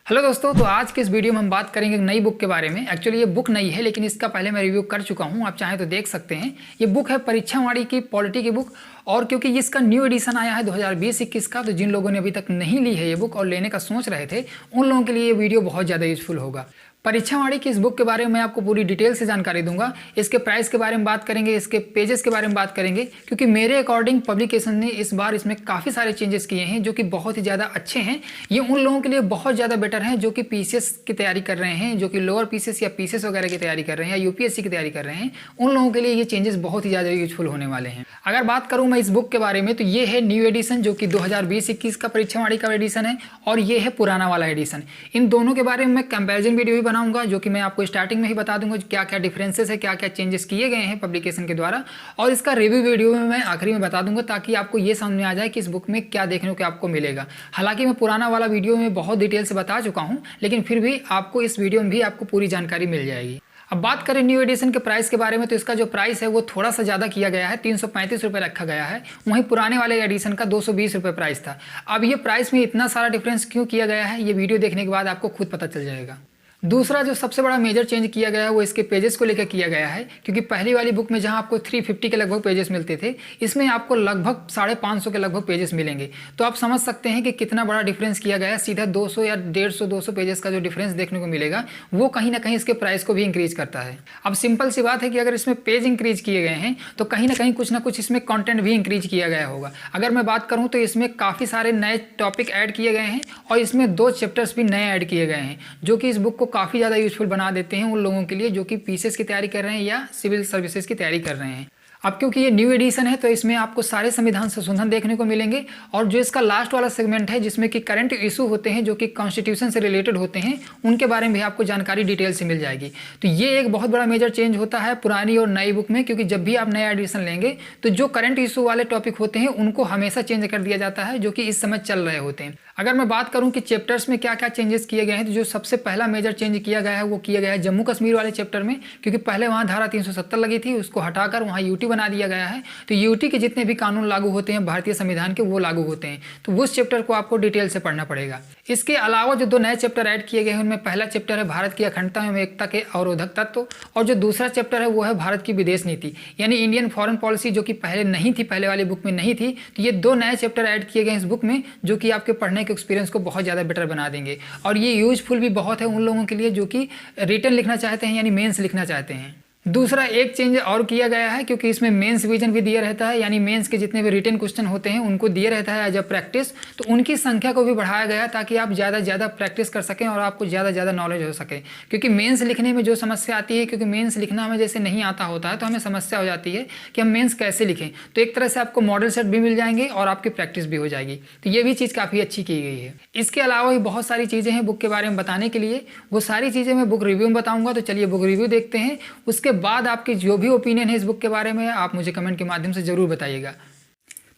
Hello दोस्तों, तो आज के इस वीडियो में हम बात करेंगे एक नई बुक के बारे में। एक्चुअली ये बुक नई है, लेकिन इसका पहले मैं रिव्यू कर चुका हूँ, आप चाहें तो देख सकते हैं। ये बुक है परीक्षावाणी की पॉलिटी की बुक, और क्योंकि इसका न्यू एडिशन आया है 2020-21 का, तो जिन लोगों ने अभी तक नहीं ली है ये बुक और लेने का सोच रहे थे, उन लोगों के लिए ये वीडियो बहुत ज़्यादा यूजफुल होगा। परीक्षावाणी की इस बुक के बारे में मैं आपको पूरी डिटेल से जानकारी दूंगा। इसके प्राइस के बारे में बात करेंगे, इसके पेजेस के बारे में बात करेंगे, क्योंकि मेरे अकॉर्डिंग पब्लिकेशन ने इस बार इसमें काफ़ी सारे चेंजेस किए हैं जो कि बहुत ही ज़्यादा अच्छे हैं। ये उन लोगों के लिए बहुत ज़्यादा बेटर हैं जो कि पीसीएस की तैयारी कर रहे हैं, जो कि लोअर पीसीएस या पीसीएस वगैरह की तैयारी कर रहे हैं या यूपीएससी की तैयारी कर रहे हैं। उन लोगों के लिए ये चेंजेस बहुत ही ज़्यादा यूजफुल होने वाले हैं। अगर बात करूँ मैं इस बुक के बारे में, तो ये है न्यू एडिशन जो कि 2020-21 का परीक्षावाणी का एडिशन है, और ये है पुराना वाला एडिशन। इन दोनों के बारे में मैं कंपैरिजन वीडियो भी बनाऊंगा, जो कि मैं आपको स्टार्टिंग में ही बता दूंगा क्या क्या डिफरेंसेस है, क्या क्या चेंजेस किए गए हैं पब्लिकेशन के द्वारा, और इसका रिव्यू वीडियो में मैं आखिरी में बता दूंगा, ताकि आपको ये समझ में आ जाए कि इस बुक में क्या देखने को आपको मिलेगा। हालांकि मैं पुराना वाला वीडियो में बहुत डिटेल से बता चुका हूं, लेकिन फिर भी आपको इस वीडियो में भी आपको पूरी जानकारी मिल जाएगी। अब बात करें न्यू एडिशन के प्राइस के बारे में, तो इसका जो प्राइस है वो थोड़ा सा ज़्यादा किया गया है, 335 रुपये रखा गया है। वहीं पुराने वाले एडिशन का 220 रुपये प्राइस था। अब ये प्राइस में इतना सारा डिफरेंस क्यों किया गया है, ये वीडियो देखने के बाद आपको खुद पता चल जाएगा। दूसरा जो सबसे बड़ा मेजर चेंज किया गया है वो इसके पेजेस को लेकर किया गया है, क्योंकि पहली वाली बुक में जहां आपको 350 के लगभग पेजेस मिलते थे, इसमें आपको लगभग 550 के लगभग पेजेस मिलेंगे। तो आप समझ सकते हैं कि कितना बड़ा डिफरेंस किया गया है। सीधा 200 या 150-200 पेजेस का जो डिफरेंस देखने को मिलेगा वो कहीं ना कहीं इसके प्राइस को भी इंक्रीज करता है। अब सिंपल सी बात है कि अगर इसमें पेज इंक्रीज किए गए हैं तो कहीं ना कुछ इसमें कॉन्टेंट भी इंक्रीज किया गया होगा। अगर मैं बात करूँ तो इसमें काफ़ी सारे नए टॉपिक ऐड किए गए हैं, और इसमें 2 चैप्टर्स भी नए ऐड किए गए हैं, जो कि इस बुक को काफ़ी ज़्यादा यूजफुल बना देते हैं उन लोगों के लिए जो कि पीसीएस की तैयारी कर रहे हैं या सिविल सर्विसेज की तैयारी कर रहे हैं। अब क्योंकि ये न्यू एडिशन है तो इसमें आपको सारे संविधान संशोधन देखने को मिलेंगे, और जो इसका लास्ट वाला सेगमेंट है जिसमें कि करंट इशू होते हैं जो कि कॉन्स्टिट्यूशन से रिलेटेड होते हैं, उनके बारे में भी आपको जानकारी डिटेल से मिल जाएगी। तो ये एक बहुत बड़ा मेजर चेंज होता है पुरानी और नई बुक में, क्योंकि जब भी आप नया एडिशन लेंगे तो जो करंट इशू वाले टॉपिक होते हैं उनको हमेशा चेंज कर दिया जाता है, जो कि इस समय चल रहे होते हैं। अगर मैं बात करूं कि चैप्टर्स में क्या क्या चेंजेस किए गए हैं, तो जो सबसे पहला मेजर चेंज किया गया है वो किया गया है जम्मू कश्मीर वाले चैप्टर में, क्योंकि पहले वहाँ धारा 370 लगी थी, उसको हटाकर वहाँ यूटी बना दिया गया है। तो यूटी के जितने भी कानून लागू होते हैं भारतीय संविधान के, वो लागू होते हैं, तो उस चैप्टर को आपको डिटेल से पढ़ना पड़ेगा। इसके अलावा जो 2 नए चैप्टर ऐड किए गए हैं उनमें पहला चैप्टर है भारत की अखंडता एवं एकता के अवरोधक तत्व, और जो दूसरा चैप्टर है वो है भारत की विदेश नीति यानी इंडियन फॉरेन पॉलिसी, जो कि पहले नहीं थी, पहले वाली बुक में नहीं थी। तो ये 2 नए चैप्टर ऐड किए गए इस बुक में, जो कि आपके पढ़ने के एक्सपीरियंस को बहुत ज़्यादा बेटर बना देंगे, और ये यूजफुल भी बहुत है उन लोगों के लिए जो कि रिटन लिखना चाहते हैं यानी मेंस लिखना चाहते हैं। दूसरा एक चेंज और किया गया है, क्योंकि इसमें मेंस विजन भी दिया रहता है, यानी मेंस के जितने भी रिटन क्वेश्चन होते हैं उनको दिया रहता है एज अ प्रैक्टिस, तो उनकी संख्या को भी बढ़ाया गया ताकि आप ज़्यादा ज़्यादा प्रैक्टिस कर सकें और आपको ज़्यादा नॉलेज हो सके। क्योंकि मेंस लिखने में जो समस्या आती है, क्योंकि मेंस लिखना हमें जैसे नहीं आता होता है तो हमें समस्या हो जाती है कि हम मेंस कैसे लिखें, तो एक तरह से आपको मॉडल सेट भी मिल जाएंगे और आपकी प्रैक्टिस भी हो जाएगी। तो ये भी चीज़ काफ़ी अच्छी की गई है। इसके अलावा भी बहुत सारी चीज़ें हैं बुक के बारे में बताने के लिए, वो सारी चीज़ें मैं बुक रिव्यू में बताऊँगा। तो चलिए बुक रिव्यू देखते हैं, उसके बाद आपकी जो भी ओपिनियन है इस बुक के बारे में आप मुझे कमेंट के माध्यम से जरूर बताइएगा।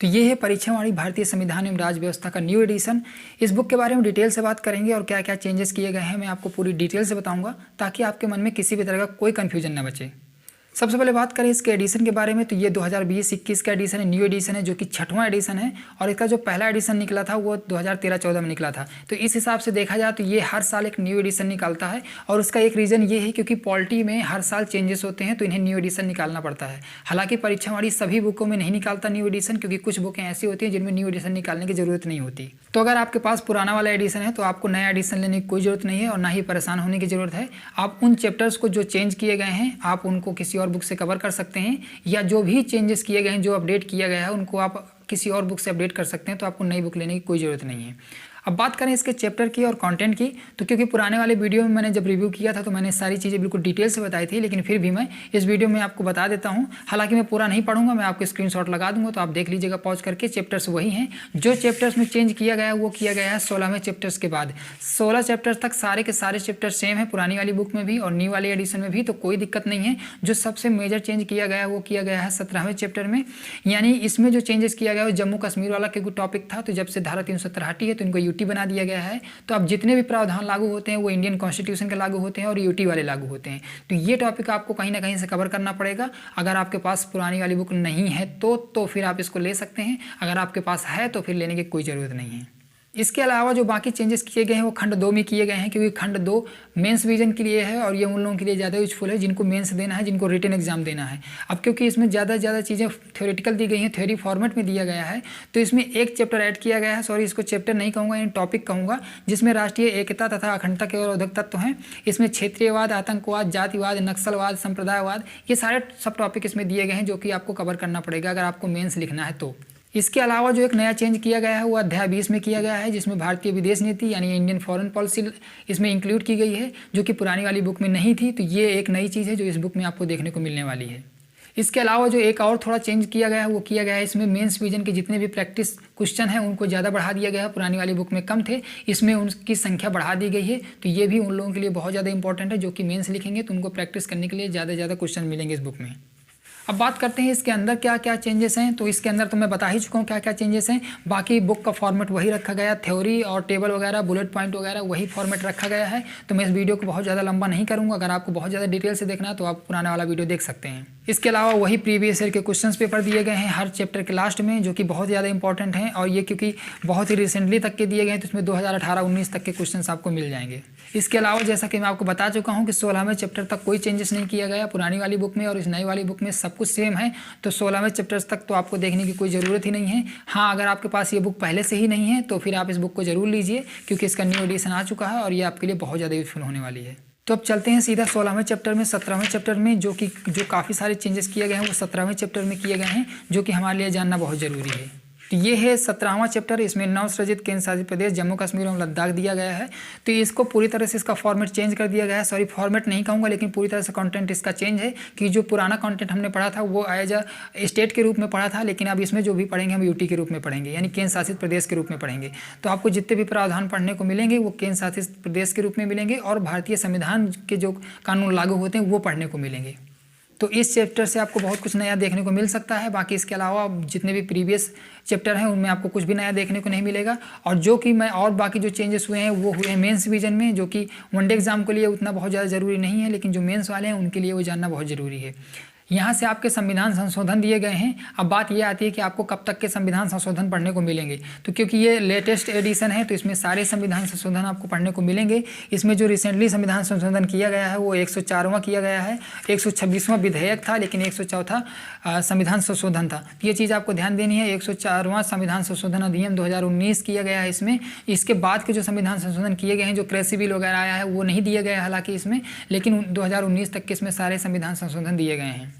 तो ये है परीक्षावाणी भारतीय संविधान एवं राज्य व्यवस्था का न्यू एडिशन। इस बुक के बारे में डिटेल से बात करेंगे और क्या क्या चेंजेस किए गए हैं मैं आपको पूरी डिटेल से बताऊंगा, ताकि आपके मन में किसी भी तरह का कोई कन्फ्यूजन न बचे। सबसे पहले बात करें इसके एडिशन के बारे में, तो ये 2020-21 का एडिशन है, न्यू एडिशन है, जो कि 6वां एडिशन है, और इसका जो पहला एडिशन निकला था वो 2013-14 में निकला था। तो इस हिसाब से देखा जाए तो ये हर साल एक न्यू एडिशन निकालता है, और उसका एक रीज़न ये है क्योंकि पॉलिटी में हर साल चेंजेस होते हैं तो इन्हें न्यू एडिशन निकालना पड़ता है। हालांकि परीक्षावाणी सभी बुकों में नहीं निकालता न्यू एडिशन, क्योंकि कुछ बुकें ऐसी होती हैं जिनमें न्यू एडिशन निकालने की जरूरत नहीं होती। तो अगर आपके पास पुराना वाला एडिशन है तो आपको नया एडिशन लेने की कोई ज़रूरत नहीं है और ना ही परेशान होने की ज़रूरत है। आप उन चैप्टर्स को जो चेंज किए गए हैं आप उनको किसी और बुक से कवर कर सकते हैं, या जो भी चेंजेस किए गए हैं, जो अपडेट किया गया है, उनको आप किसी और बुक से अपडेट कर सकते हैं। तो आपको नई बुक लेने की कोई ज़रूरत नहीं है। अब बात करें इसके चैप्टर की और कंटेंट की, तो क्योंकि पुराने वाले वीडियो में मैंने जब रिव्यू किया था तो मैंने सारी चीज़ें बिल्कुल डिटेल से बताई थी, लेकिन फिर भी मैं इस वीडियो में आपको बता देता हूं। हालांकि मैं पूरा नहीं पढ़ूंगा, मैं आपको स्क्रीनशॉट लगा दूंगा तो आप देख लीजिएगा पॉज करके। चैप्टर्स वही हैं, जो चैप्टर्स में चेंज किया गया है वो किया गया है 16वें चैप्टर्स के बाद। 16 चैप्टर्स तक सारे के सारे चैप्टर सेम है, पुरानी वाली बुक में भी और न्यू वाली एडिशन में भी, तो कोई दिक्कत नहीं है। जो सबसे मेजर चेंज किया गया है वो किया गया है 17वें चैप्टर में, यानी इसमें जो चेंजेस किया गया है जम्मू कश्मीर वाला क्योंकि टॉपिक था, तो जब से धारा 370 हटी है तो इनको यूटी बना दिया गया है। तो अब जितने भी प्रावधान लागू होते हैं वो इंडियन कॉन्स्टिट्यूशन के लागू होते हैं और यूटी वाले लागू होते हैं। तो ये टॉपिक आपको कहीं ना कहीं से कवर करना पड़ेगा। अगर आपके पास पुरानी वाली बुक नहीं है तो फिर आप इसको ले सकते हैं, अगर आपके पास है तो फिर लेने की कोई ज़रूरत नहीं है। इसके अलावा जो बाकी चेंजेस किए गए हैं वो खंड 2 में किए गए हैं, क्योंकि खंड 2 मेंस विजन के लिए है और ये उन लोगों के लिए ज़्यादा यूजफुल है जिनको मेंस देना है, जिनको रिटन एग्जाम देना है। अब क्योंकि इसमें ज़्यादा से ज़्यादा चीज़ें थ्योरेटिकल दी गई हैं, थ्योरी फॉर्मेट में दिया गया है, तो इसमें एक चैप्टर ऐड किया गया है, सॉरी इसको चैप्टर नहीं कहूँगा, इन टॉपिक कहूँगा, जिसमें राष्ट्रीय एकता तथा अखंडता के अवरोधक तत्व हैं। इसमें क्षेत्रीयवाद, आतंकवाद, जातिवाद, नक्सलवाद, संप्रदायवाद, ये सारे सब टॉपिक इसमें दिए गए हैं जो कि आपको कवर करना पड़ेगा अगर आपको मेंस लिखना है तो। इसके अलावा जो एक नया चेंज किया गया है वो अध्याय 20 में किया गया है, जिसमें भारतीय विदेश नीति यानी इंडियन फॉरेन पॉलिसी इसमें इंक्लूड की गई है, जो कि पुरानी वाली बुक में नहीं थी। तो ये एक नई चीज़ है जो इस बुक में आपको देखने को मिलने वाली है। इसके अलावा जो एक और थोड़ा चेंज किया गया है वो किया गया है, इसमें मेंस विजन के जितने भी प्रैक्टिस क्वेश्चन हैं उनको ज़्यादा बढ़ा दिया गया है। पुरानी वाली बुक में कम थे, इसमें उनकी संख्या बढ़ा दी गई है। तो ये भी उन लोगों के लिए बहुत ज़्यादा इंपॉर्टेंट है जो कि मेंस लिखेंगे तो उनको प्रैक्टिस करने के लिए ज़्यादा से ज़्यादा क्वेश्चन मिलेंगे इस बुक में। अब बात करते हैं इसके अंदर क्या क्या चेंजेस हैं। तो इसके अंदर तो मैं बता ही चुका हूँ क्या क्या चेंजेस हैं। बाकी बुक का फॉर्मेट वही रखा गया, थ्योरी और टेबल वगैरह, बुलेट पॉइंट वगैरह वही फॉर्मेट रखा गया है। तो मैं इस वीडियो को बहुत ज़्यादा लंबा नहीं करूँगा। अगर आपको बहुत ज़्यादा डिटेल से देखना है तो आप पुराना वाला वीडियो देख सकते हैं। इसके अलावा वही प्रीवियस ईयर के क्वेश्चंस पेपर दिए गए हैं हर चैप्टर के लास्ट में, जो कि बहुत ज़्यादा इंपॉर्टेंट हैं। और ये क्योंकि बहुत ही रिसेंटली तक के दिए गए हैं तो इसमें 2018-19 तक के क्वेश्चंस आपको मिल जाएंगे। इसके अलावा जैसा कि मैं आपको बता चुका हूँ कि 16वें चैप्टर तक कोई चेंजेस नहीं किया गया पुरानी वाली बुक में, और इस नई वाली बुक में सब कुछ सेम है। तो 16वें चैप्टर्स तक तो आपको देखने की कोई ज़रूरत ही नहीं है। हाँ, अगर आपके पास ये बुक पहले से ही नहीं है तो फिर आप इस बुक को ज़रूर लीजिए, क्योंकि इसका न्यू एडिशन आ चुका है और ये आपके लिए बहुत ज़्यादा यूजफुल होने वाली है। तो अब चलते हैं सीधा 16वें चैप्टर में। 17वें चैप्टर में जो काफ़ी सारे चेंजेस किए गए हैं वो 17वें चैप्टर में किए गए हैं, जो कि हमारे लिए जानना बहुत ज़रूरी है। तो ये है 17वां चैप्टर। इसमें नवसृजित केंद्र शासित प्रदेश जम्मू कश्मीर और लद्दाख दिया गया है। तो इसको पूरी तरह से इसका फॉर्मेट चेंज कर दिया गया है। सॉरी, फॉर्मेट नहीं कहूँगा, लेकिन पूरी तरह से कंटेंट इसका चेंज है कि जो पुराना कंटेंट हमने पढ़ा था वो एज अ स्टेट के रूप में पढ़ा था, लेकिन अब इसमें जो भी पढ़ेंगे हम यूटी के रूप में पढ़ेंगे, यानी केंद्र शासित प्रदेश के रूप में पढ़ेंगे। तो आपको जितने भी प्रावधान पढ़ने को मिलेंगे वो केंद्र शासित प्रदेश के रूप में मिलेंगे, और भारतीय संविधान के जो कानून लागू होते हैं वो पढ़ने को मिलेंगे। तो इस चैप्टर से आपको बहुत कुछ नया देखने को मिल सकता है। बाकी इसके अलावा जितने भी प्रीवियस चैप्टर हैं उनमें आपको कुछ भी नया देखने को नहीं मिलेगा। और जो कि मैं और बाकी जो चेंजेस हुए हैं वो हुए हैं मेंस विजन में, जो कि वनडे एग्जाम के लिए उतना बहुत ज़्यादा ज़रूरी नहीं है, लेकिन जो मेंस वाले हैं उनके लिए वो जानना बहुत ज़रूरी है। यहाँ से आपके संविधान संशोधन दिए गए हैं। अब बात ये आती है कि आपको कब तक के संविधान संशोधन पढ़ने को मिलेंगे। तो क्योंकि ये लेटेस्ट एडिशन है तो इसमें सारे संविधान संशोधन आपको पढ़ने को मिलेंगे। इसमें जो रिसेंटली संविधान संशोधन किया गया है वो 104वां किया गया है। 126वां विधेयक था, लेकिन 104वां संविधान संशोधन था। ये चीज़ आपको ध्यान देनी है। 104वां संविधान संशोधन अधिनियम 2019 किया गया है इसमें। इसके बाद के जो संविधान संशोधन किए गए हैं, जो कृषि बिल वगैरह आया है वो नहीं दिया गया है हालांकि इसमें, लेकिन 2019 तक के इसमें सारे संविधान संशोधन दिए गए हैं।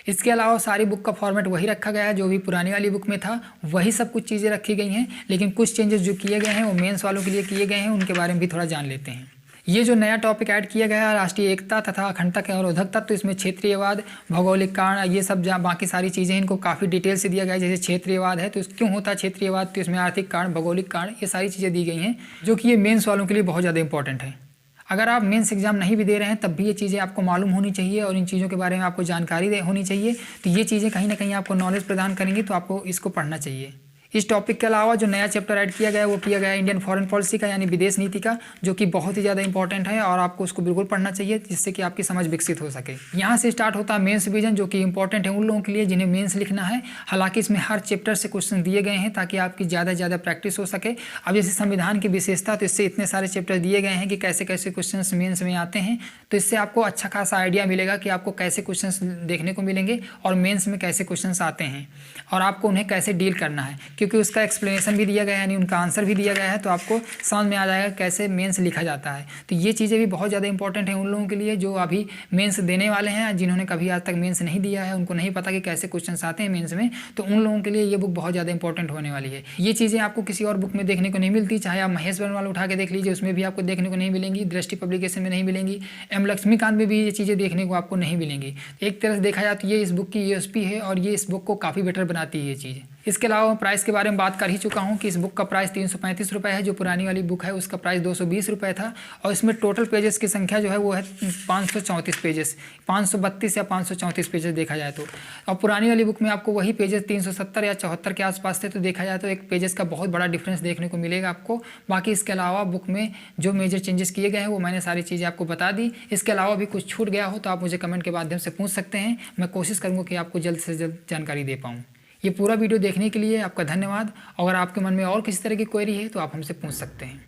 इसके अलावा सारी बुक का फॉर्मेट वही रखा गया है जो भी पुरानी वाली बुक में था, वही सब कुछ चीज़ें रखी गई हैं। लेकिन कुछ चेंजेस जो किए गए हैं वो मेंस वालों के लिए किए गए हैं, उनके बारे में भी थोड़ा जान लेते हैं। ये जो नया टॉपिक ऐड किया गया है राष्ट्रीय एकता तथा अखंडता के अवरोधक तत्व, तो इसमें क्षेत्रीयवाद, भौगोलिक कारण, ये सब बाकी सारी चीज़ें इनको काफ़ी डिटेल से दिया गया है। जैसे क्षेत्रीयवाद है तो क्यों होता है क्षेत्रीयवाद, तो इसमें आर्थिक कारण, भौगोलिक कारण, ये सारी चीज़ें दी गई हैं, जो कि ये मेंस वालों के लिए बहुत ज़्यादा इंपॉर्टेंट है। अगर आप मेंस एग्जाम नहीं भी दे रहे हैं तब भी ये चीज़ें आपको मालूम होनी चाहिए और इन चीज़ों के बारे में आपको जानकारी होनी चाहिए। तो ये चीज़ें कहीं ना कहीं आपको नॉलेज प्रदान करेंगी, तो आपको इसको पढ़ना चाहिए। इस टॉपिक के अलावा जो नया चैप्टर ऐड किया गया है वो किया गया है इंडियन फॉरेन पॉलिसी का, यानी विदेश नीति का, जो कि बहुत ही ज़्यादा इंपॉर्टेंट है और आपको उसको बिल्कुल पढ़ना चाहिए, जिससे कि आपकी समझ विकसित हो सके। यहाँ से स्टार्ट होता है मेंस विजन, जो कि इंपॉर्टेंट है उन लोगों के लिए जिन्हें मेंस लिखना है। हालांकि इसमें हर चैप्टर से क्वेश्चन दिए गए हैं ताकि आपकी ज़्यादा से ज़्यादा प्रैक्टिस हो सके। अब जैसे संविधान की विशेषता, तो इससे इतने सारे चैप्टर दिए गए हैं कि कैसे कैसे क्वेश्चन मेंस में आते हैं, तो इससे आपको अच्छा खासा आइडिया मिलेगा कि आपको कैसे क्वेश्चन देखने को मिलेंगे और मेंस में कैसे क्वेश्चन आते हैं और आपको उन्हें कैसे डील करना है, क्योंकि उसका एक्सप्लेनेशन भी दिया गया है, यानी उनका आंसर भी दिया गया है। तो आपको समझ में आ जाएगा कैसे मेंस लिखा जाता है। तो ये चीज़ें भी बहुत ज़्यादा इंपॉर्टेंट है उन लोगों के लिए जो अभी मेंस देने वाले हैं, जिन्होंने कभी आज तक मेंस नहीं दिया है, उनको नहीं पता कि कैसे क्वेश्चंस आते हैं मेंस में। तो उन लोगों के लिए ये बुक बहुत ज़्यादा इंपॉर्टेंट होने वाली है। ये चीज़ें आपको किसी और बुक में देखने को नहीं मिलती, चाहे आप महेश वर्मा उठा के देख लीजिए, उसमें भी आपको देखने को नहीं मिलेंगी, दृष्टि पब्लिकेशन में नहीं मिलेंगी, एम लक्ष्मीकांत में भी ये चीज़ें देखने को आपको नहीं मिलेंगी। एक तरह से देखा जाए तो ये इस बुक की यूएसपी है और ये इस बुक को काफ़ी बेटर बनाती है ये चीज़। इसके अलावा मैं प्राइस के बारे में बात कर ही चुका हूँ कि इस बुक का प्राइस 335 रुपये है। जो पुरानी वाली बुक है उसका प्राइस 220 रुपये था, और इसमें टोटल पेजेस की संख्या जो है वो है 534 पेजेस, 532 या 534 पेजेस देखा जाए तो। और पुरानी वाली बुक में आपको वही पेजेस 370 या 74 के आसपास थे, तो देखा जाए तो एक पेजेस का बहुत बड़ा डिफरेंस देखने को मिलेगा आपको। बाकी इसके अलावा बुक में जो मेजर चेंजेस किए गए हैं वो मैंने सारी चीज़ें आपको बता दी। इसके अलावा भी कुछ छूट गया हो तो आप मुझे कमेंट के माध्यम से पूछ सकते हैं, मैं कोशिश करूँगा कि आपको जल्द से जल्द जानकारी दे पाऊँ। ये पूरा वीडियो देखने के लिए आपका धन्यवाद। अगर आपके मन में और किसी तरह की क्वेरी है तो आप हमसे पूछ सकते हैं।